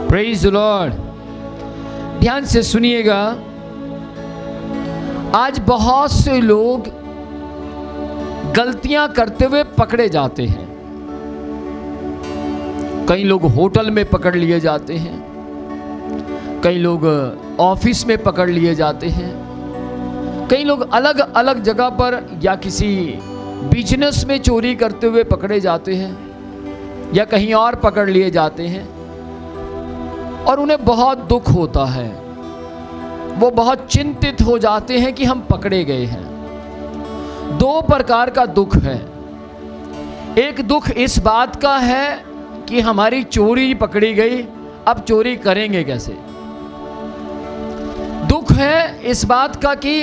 Praise the Lord. ध्यान से सुनिएगा, आज बहुत से लोग गलतियां करते हुए पकड़े जाते हैं। कई लोग होटल में पकड़ लिए जाते हैं, कई लोग ऑफिस में पकड़ लिए जाते हैं, कई लोग अलग अलग जगह पर या किसी बिजनेस में चोरी करते हुए पकड़े जाते हैं या कहीं और पकड़ लिए जाते हैं और उन्हें बहुत दुख होता है। वो बहुत चिंतित हो जाते हैं कि हम पकड़े गए हैं। दो प्रकार का दुख है। एक दुख इस बात का है कि हमारी चोरी पकड़ी गई, अब चोरी करेंगे कैसे। दुख है इस बात का कि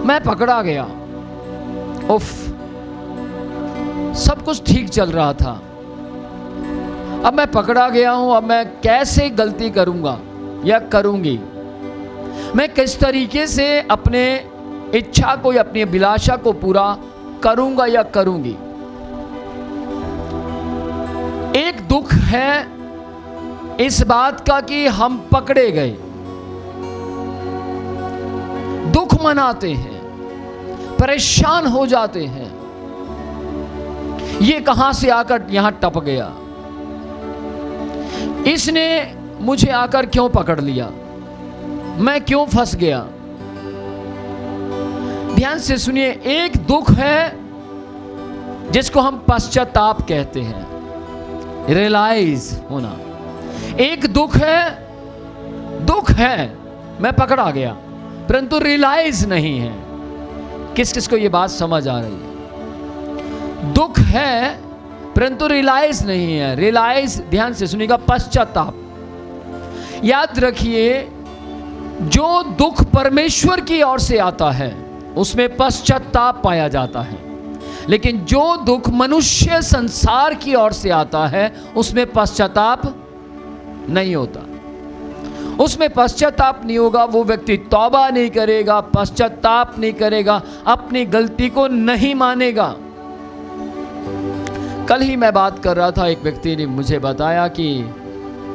मैं पकड़ा गया, उफ, सब कुछ ठीक चल रहा था, अब मैं पकड़ा गया हूं, अब मैं कैसे गलती करूंगा या करूंगी, मैं किस तरीके से अपने इच्छा को या अपनी अभिलाषा को पूरा करूंगा या करूंगी। एक दुख है इस बात का कि हम पकड़े गए, दुख मनाते हैं, परेशान हो जाते हैं, ये कहां से आकर यहां टप गया, इसने मुझे आकर क्यों पकड़ लिया, मैं क्यों फंस गया। ध्यान से सुनिए, एक दुख है जिसको हम पश्चाताप कहते हैं, रियलाइज होना। एक दुख है मैं पकड़ा गया, परंतु रियलाइज नहीं है। किस किस को ये बात समझ आ रही है? दुख है परंतु रियलाइज नहीं है। रियलाइज, ध्यान से सुनिएगा, पश्चाताप। याद रखिए, जो दुख परमेश्वर की ओर से आता है उसमें पश्चाताप पाया जाता है, लेकिन जो दुख मनुष्य संसार की ओर से आता है उसमें पश्चाताप नहीं होता। उसमें पश्चाताप नहीं होगा, वो व्यक्ति तौबा नहीं करेगा, पश्चाताप नहीं करेगा, अपनी गलती को नहीं मानेगा। कल ही मैं बात कर रहा था, एक व्यक्ति ने मुझे बताया कि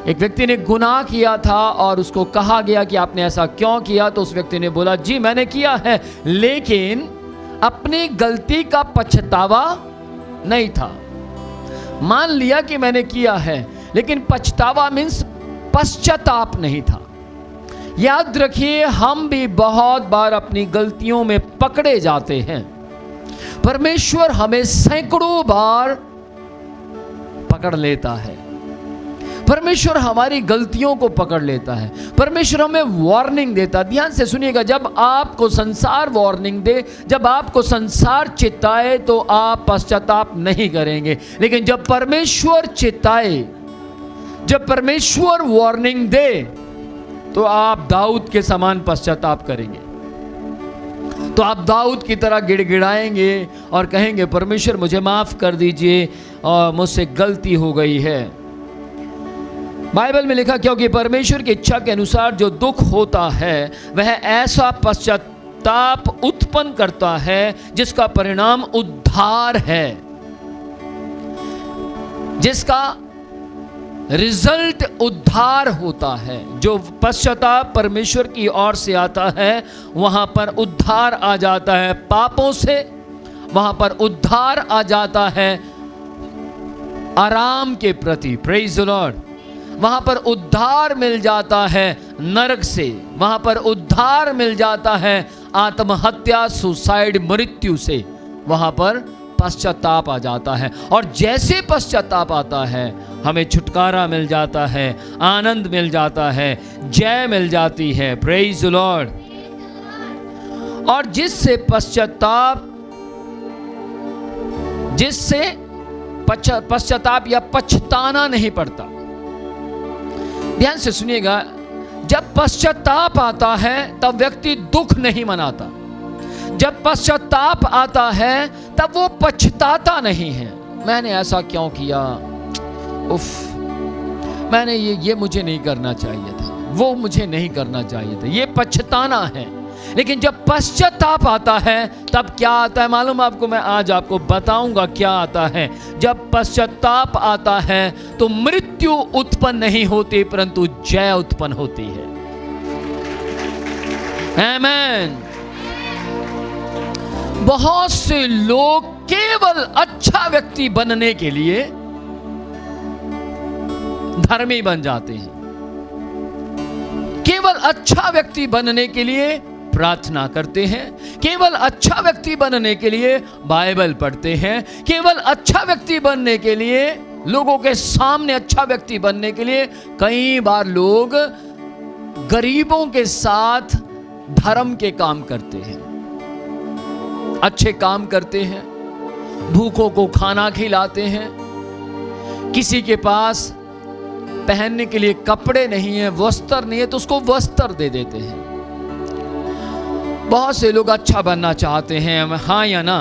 एक व्यक्ति ने गुनाह किया था और उसको कहा गया कि आपने ऐसा क्यों किया, तो उस व्यक्ति ने बोला, जी मैंने किया है, लेकिन अपनी गलती का पछतावा नहीं था। मान लिया कि मैंने किया है, लेकिन पछतावा मीन्स पश्चाताप नहीं था। याद रखिए, हम भी बहुत बार अपनी गलतियों में पकड़े जाते हैं। परमेश्वर हमें सैकड़ों बार पकड़ लेता है। परमेश्वर हमारी गलतियों को पकड़ लेता है। परमेश्वर हमें वार्निंग देता। ध्यान से सुनिएगा, जब आपको संसार वार्निंग दे, जब आपको संसार चिताए, तो आप पश्चाताप नहीं करेंगे, लेकिन जब परमेश्वर चिताए, जब परमेश्वर वार्निंग दे, तो आप दाऊद के समान पश्चाताप करेंगे। तो आप दाऊद की तरह गिड़गिड़ाएंगे और कहेंगे, परमेश्वर मुझे माफ कर दीजिए और मुझसे गलती हो गई है। बाइबल में लिखा, क्योंकि परमेश्वर की इच्छा के अनुसार जो दुख होता है वह ऐसा पश्चाताप उत्पन्न करता है जिसका परिणाम उद्धार है, जिसका रिजल्ट उद्धार होता है। जो पश्चाताप परमेश्वर की ओर से आता है, वहां पर उद्धार आ जाता है पापों से, वहां पर उद्धार आ जाता है आराम के प्रति, प्रेज द लॉर्ड। वहां पर उद्धार मिल जाता है नरक से, वहां पर उद्धार मिल जाता है आत्महत्या, सुसाइड, मृत्यु से। वहां पर पश्चाताप आ जाता है, और जैसे पश्चाताप आता है हमें छुटकारा मिल जाता है, आनंद मिल जाता है, जय मिल जाती है, प्रेज द लॉर्ड। और जिससे पश्चाताप या पछताना नहीं पड़ता। ध्यान से सुनिएगा, जब पश्चाताप आता है तब व्यक्ति दुख नहीं मनाता। जब पश्चाताप आता है तब वो पछताता नहीं है, मैंने ऐसा क्यों किया, उफ, मैंने ये मुझे नहीं करना चाहिए था, वो मुझे नहीं करना चाहिए था, ये पछताना है। लेकिन जब पश्चाताप आता है तब क्या आता है मालूम आपको? मैं आज आपको बताऊंगा क्या आता है। जब पश्चाताप आता है तो मृत्यु उत्पन्न नहीं होती परंतु जय उत्पन्न होती है। आमीन। बहुत से लोग केवल अच्छा व्यक्ति बनने के लिए धर्मी बन जाते हैं, केवल अच्छा व्यक्ति बनने के लिए प्रार्थना करते हैं, केवल अच्छा व्यक्ति बनने के लिए बाइबल पढ़ते हैं, केवल अच्छा व्यक्ति बनने के लिए, लोगों के सामने अच्छा व्यक्ति बनने के लिए कई बार लोग गरीबों के साथ धर्म के काम करते हैं, अच्छे काम करते हैं, भूखों को खाना खिलाते हैं, किसी के पास पहनने के लिए कपड़े नहीं है, वस्त्र नहीं है तो उसको वस्त्र दे देते हैं। बहुत से लोग अच्छा बनना चाहते हैं, हाँ या ना?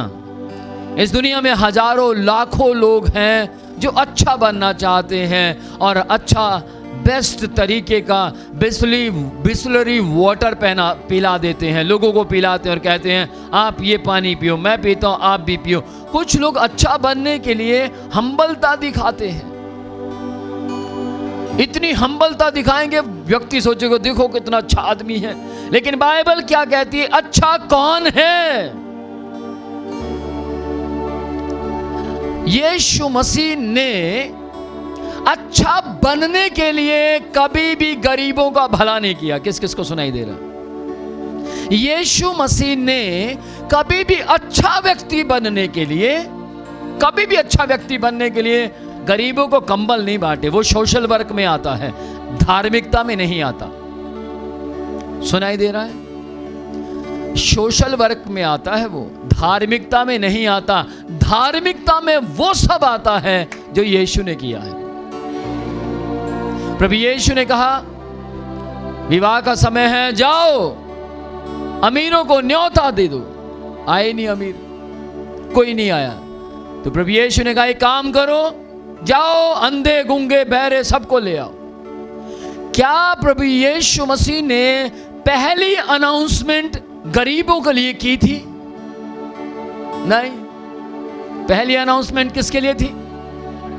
इस दुनिया में हजारों लाखों लोग हैं जो अच्छा बनना चाहते हैं और अच्छा बेस्ट तरीके का बिस्लरी वाटर पिला देते हैं, लोगों को पिलाते हैं और कहते हैं आप ये पानी पियो, मैं पीता हूं आप भी पियो। कुछ लोग अच्छा बनने के लिए हम्बलता दिखाते हैं, इतनी हम्बलता दिखाएंगे व्यक्ति सोचेगा देखो कितना अच्छा आदमी है। लेकिन बाइबल क्या कहती है? अच्छा कौन है? यीशु मसीह ने अच्छा बनने के लिए कभी भी गरीबों का भला नहीं किया। किस किस को सुनाई दे रहा? यीशु मसीह ने कभी भी अच्छा व्यक्ति बनने के लिए, कभी भी अच्छा व्यक्ति बनने के लिए गरीबों को कंबल नहीं बांटे। वो सोशल वर्क में आता है, धार्मिकता में नहीं आता। सुनाई दे रहा है? सोशल वर्क में आता है, वो धार्मिकता में नहीं आता। धार्मिकता में वो सब आता है जो यीशु ने किया है। प्रभु यीशु ने कहा विवाह का समय है, जाओ अमीरों को न्योता दे दो। आए नहीं अमीर, कोई नहीं आया। तो प्रभु यीशु ने कहा एक काम करो, जाओ अंधे गूंगे बहरे सबको ले आओ। क्या प्रभु यीशु मसीह ने पहली अनाउंसमेंट गरीबों के लिए की थी? नहीं। पहली अनाउंसमेंट किसके लिए थी?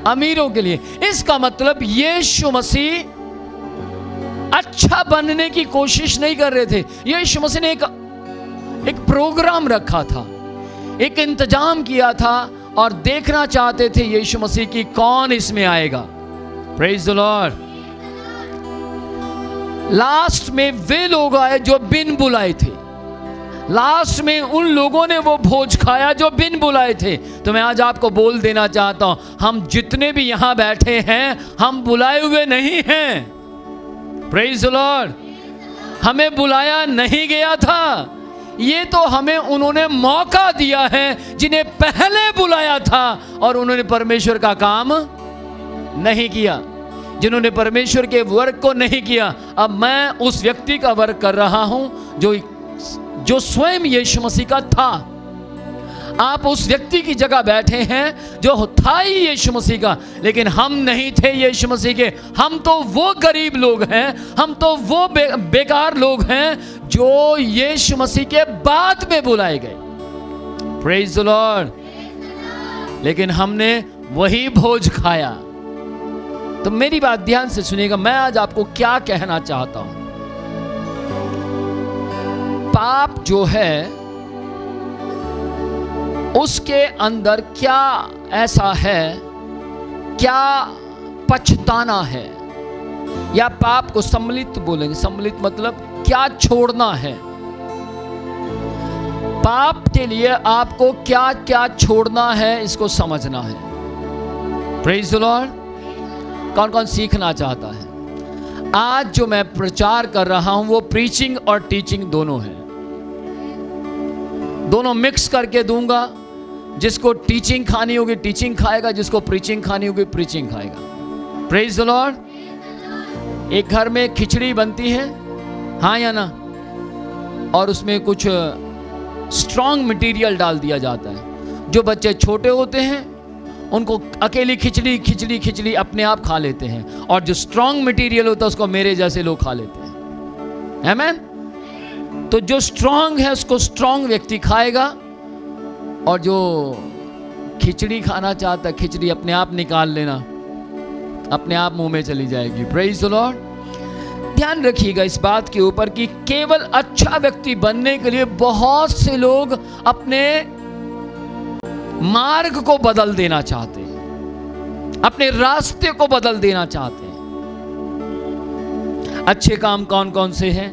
अमीरों के लिए। इसका मतलब यीशु मसीह अच्छा बनने की कोशिश नहीं कर रहे थे। यीशु मसीह ने एक प्रोग्राम रखा था, एक इंतजाम किया था और देखना चाहते थे यीशु मसीह की कौन इसमें आएगा। Praise the Lord. लास्ट में वे लोग आए जो बिन बुलाए थे। लास्ट में उन लोगों ने वो भोज खाया जो बिन बुलाए थे। तो मैं आज आपको बोल देना चाहता हूं, हम जितने भी यहां बैठे हैं हम बुलाए हुए नहीं हैं। Praise the Lord. हमें बुलाया नहीं गया था, ये तो हमें उन्होंने मौका दिया है जिन्हें पहले बुलाया था और उन्होंने परमेश्वर का काम नहीं किया, जिन्होंने परमेश्वर के वर्क को नहीं किया। अब मैं उस व्यक्ति का वर्क कर रहा हूं जो स्वयं यीशु मसीह का था। आप उस व्यक्ति की जगह बैठे हैं जो था ही यीशु मसीह का, लेकिन हम नहीं थे यीशु मसीह के। हम तो वो गरीब लोग हैं, हम तो वो बेकार लोग हैं जो यीशु मसीह के बाद में बुलाए गए। Praise the Lord. लेकिन हमने वही भोज खाया। तो मेरी बात ध्यान से सुनिएगा, मैं आज आपको क्या कहना चाहता हूं। पाप जो है उसके अंदर क्या ऐसा है, क्या पछताना है, या पाप को सम्मिलित बोलेंगे। सम्मिलित मतलब क्या छोड़ना है। पाप के लिए आपको क्या क्या छोड़ना है इसको समझना है। Praise the Lord. कौन कौन सीखना चाहता है? आज जो मैं प्रचार कर रहा हूं वो प्रीचिंग और टीचिंग दोनों है, दोनों मिक्स करके दूंगा। जिसको टीचिंग खानी होगी टीचिंग खाएगा, जिसको प्रीचिंग खानी होगी प्रीचिंग खाएगा। Praise the Lord. एक घर में खिचड़ी बनती है, हाँ या ना, और उसमें कुछ स्ट्रॉन्ग मटेरियल डाल दिया जाता है। जो बच्चे छोटे होते हैं उनको अकेली खिचड़ी खिचड़ी खिचड़ी अपने आप खा लेते हैं, और जो स्ट्रॉन्ग मटेरियल होता है उसको मेरे जैसे लोग खा लेते हैं। आमीन। तो जो स्ट्रांग है उसको स्ट्रांग व्यक्ति खाएगा, और जो खिचड़ी खाना चाहता है, खिचड़ी अपने आप निकाल लेना, अपने आप मुंह में चली जाएगी। Praise the Lord. ध्यान रखिएगा इस बात के ऊपर कि केवल अच्छा व्यक्ति बनने के लिए बहुत से लोग अपने मार्ग को बदल देना चाहते हैं, अपने रास्ते को बदल देना चाहते हैं। अच्छे काम कौन कौन से हैं?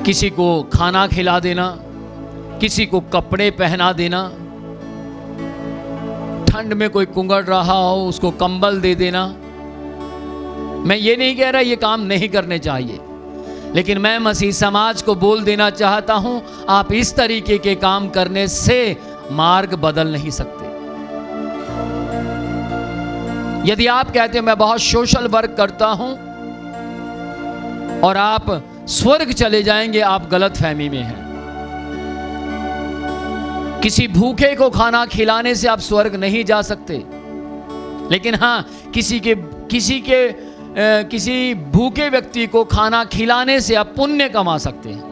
किसी को खाना खिला देना, किसी को कपड़े पहना देना, ठंड में कोई कुंगड़ रहा हो उसको कंबल दे देना। मैं ये नहीं कह रहा ये काम नहीं करने चाहिए, लेकिन मैं मसीह समाज को बोल देना चाहता हूं, आप इस तरीके के काम करने से मार्ग बदल नहीं सकते। यदि आप कहते हैं मैं बहुत सोशल वर्क करता हूं और आप स्वर्ग चले जाएंगे, आप गलत फहमी में हैं। किसी भूखे को खाना खिलाने से आप स्वर्ग नहीं जा सकते, लेकिन हाँ किसी भूखे व्यक्ति को खाना खिलाने से आप पुण्य कमा सकते हैं,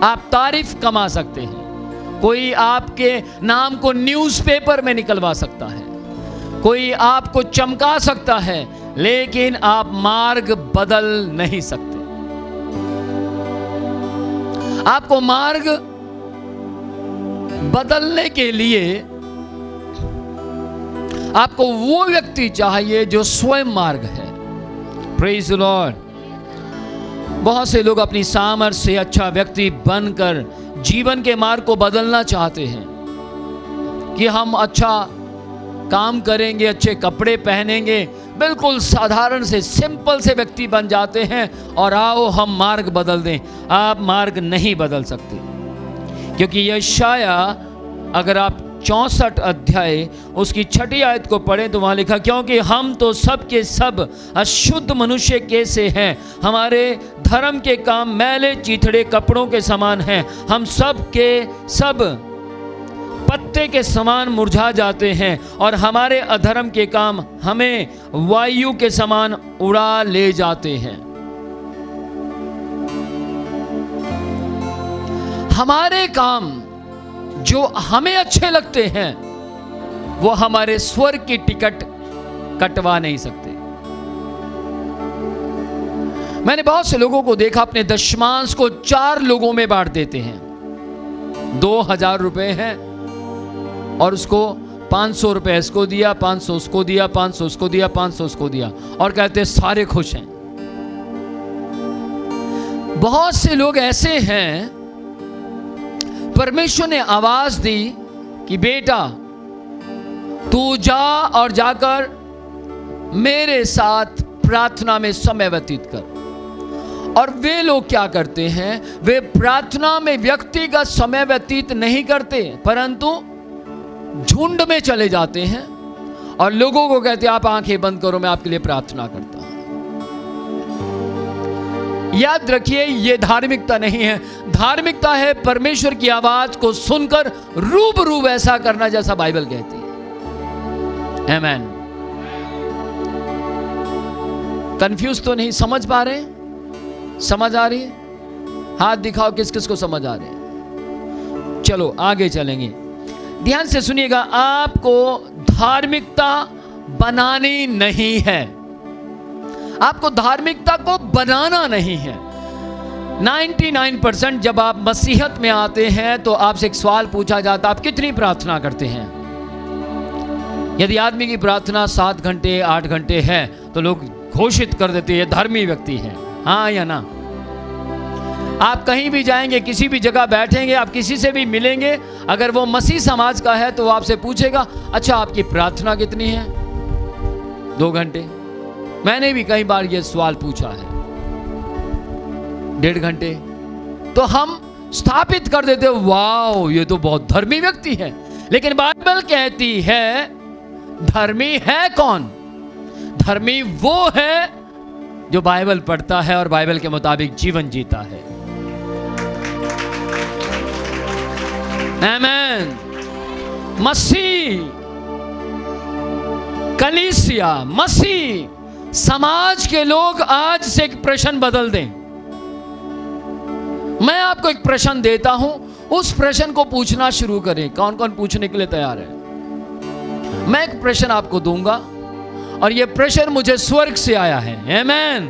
आप तारीफ कमा सकते हैं। कोई आपके नाम को न्यूज़पेपर में निकलवा सकता है, कोई आपको चमका सकता है, लेकिन आप मार्ग बदल नहीं सकते। आपको मार्ग बदलने के लिए आपको वो व्यक्ति चाहिए जो स्वयं मार्ग है। Praise the Lord. बहुत से लोग अपनी सामर्थ्य से अच्छा व्यक्ति बनकर जीवन के मार्ग को बदलना चाहते हैं कि हम अच्छा काम करेंगे, अच्छे कपड़े पहनेंगे, बिल्कुल साधारण से सिंपल से व्यक्ति बन जाते हैं और आओ हम मार्ग बदल दें। आप मार्ग नहीं बदल सकते, क्योंकि यशाया अगर आप 64 अध्याय उसकी 6 आयत को पढ़ें तो वहाँ लिखा, क्योंकि हम तो सब के सब अशुद्ध मनुष्य के से हैं, हमारे धर्म के काम मैले चीथड़े कपड़ों के समान हैं, हम सब के सब पत्ते के समान मुरझा जाते हैं और हमारे अधर्म के काम हमें वायु के समान उड़ा ले जाते हैं। हमारे काम जो हमें अच्छे लगते हैं वो हमारे स्वर्ग की टिकट कटवा नहीं सकते। मैंने बहुत से लोगों को देखा अपने दशमांश को 4 लोगों में बांट देते हैं। 2000 रुपए हैं और उसको 500 रुपए इसको दिया, 500 उसको दिया, 500 उसको दिया, 500 उसको दिया, और कहते सारे खुश हैं। बहुत से लोग ऐसे हैं, परमेश्वर ने आवाज दी कि बेटा तू जा और जाकर मेरे साथ प्रार्थना में समय व्यतीत कर। और वे लोग क्या करते हैं, वे प्रार्थना में व्यक्तिगत समय व्यतीत नहीं करते, परंतु झुंड में चले जाते हैं और लोगों को कहते हैं आप आंखें बंद करो, मैं आपके लिए प्रार्थना करता हूं। याद रखिए, यह धार्मिकता नहीं है। धार्मिकता है परमेश्वर की आवाज को सुनकर रूबरू वैसा करना जैसा बाइबल कहती है। आमेन। कंफ्यूज तो नहीं, समझ पा रहे हैं? समझ आ रही है? हाथ दिखाओ किस किस को समझ आ रहे हैं। चलो आगे चलेंगे, ध्यान से सुनिएगा। आपको धार्मिकता बनानी नहीं है, आपको धार्मिकता को बनाना नहीं है। 99% जब आप मसीहत में आते हैं तो आपसे एक सवाल पूछा जाता, आप कितनी प्रार्थना करते हैं? यदि आदमी की प्रार्थना 7 घंटे 8 घंटे है तो लोग घोषित कर देते हैं धर्मी व्यक्ति है। हाँ या ना? आप कहीं भी जाएंगे, किसी भी जगह बैठेंगे, आप किसी से भी मिलेंगे, अगर वो मसीह समाज का है तो वो आपसे पूछेगा, अच्छा आपकी प्रार्थना कितनी है? 2 घंटे। मैंने भी कई बार ये सवाल पूछा है, 1.5 घंटे। तो हम स्थापित कर देते, वाओ ये तो बहुत धर्मी व्यक्ति है। लेकिन बाइबल कहती है धर्मी है कौन? धर्मी वो है जो बाइबल पढ़ता है और बाइबल के मुताबिक जीवन जीता है। आमेन। मसीह, कलीसिया, मसीह समाज के लोग आज से एक प्रश्न बदल दें। मैं आपको एक प्रश्न देता हूं, उस प्रश्न को पूछना शुरू करें। कौन कौन पूछने के लिए तैयार है? मैं एक प्रश्न आपको दूंगा और यह प्रश्न मुझे स्वर्ग से आया है। आमेन।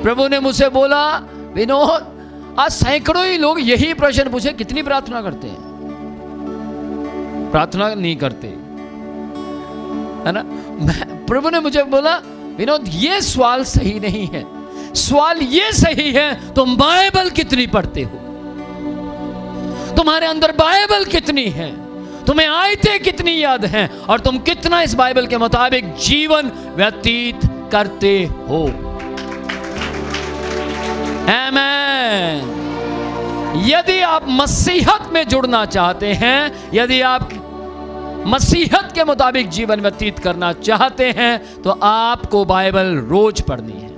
प्रभु ने मुझसे बोला, विनोद, आज सैकड़ों ही लोग यही प्रश्न पूछे, कितनी प्रार्थना करते हैं? प्रार्थना नहीं करते, है ना? प्रभु ने मुझे बोला, विनोद, ये सवाल सही नहीं है। सवाल ये सही है, तुम बाइबल कितनी पढ़ते हो? तुम्हारे अंदर बाइबल कितनी है? तुम्हें आयतें कितनी याद हैं? और तुम कितना इस बाइबल के मुताबिक जीवन व्यतीत करते हो? आमेन। यदि आप मसीहत में जुड़ना चाहते हैं, यदि आप मसीहत के मुताबिक जीवन व्यतीत करना चाहते हैं, तो आपको बाइबल रोज पढ़नी है।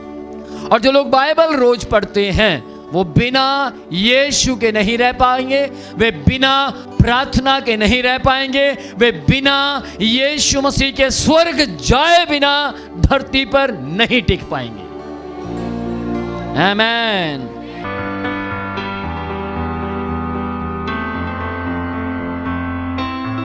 और जो लोग बाइबल रोज पढ़ते हैं, वो बिना यीशु के नहीं रह पाएंगे, वे बिना प्रार्थना के नहीं रह पाएंगे, वे बिना यीशु मसीह के स्वर्ग जाए बिना धरती पर नहीं टिक पाएंगे। आमेन।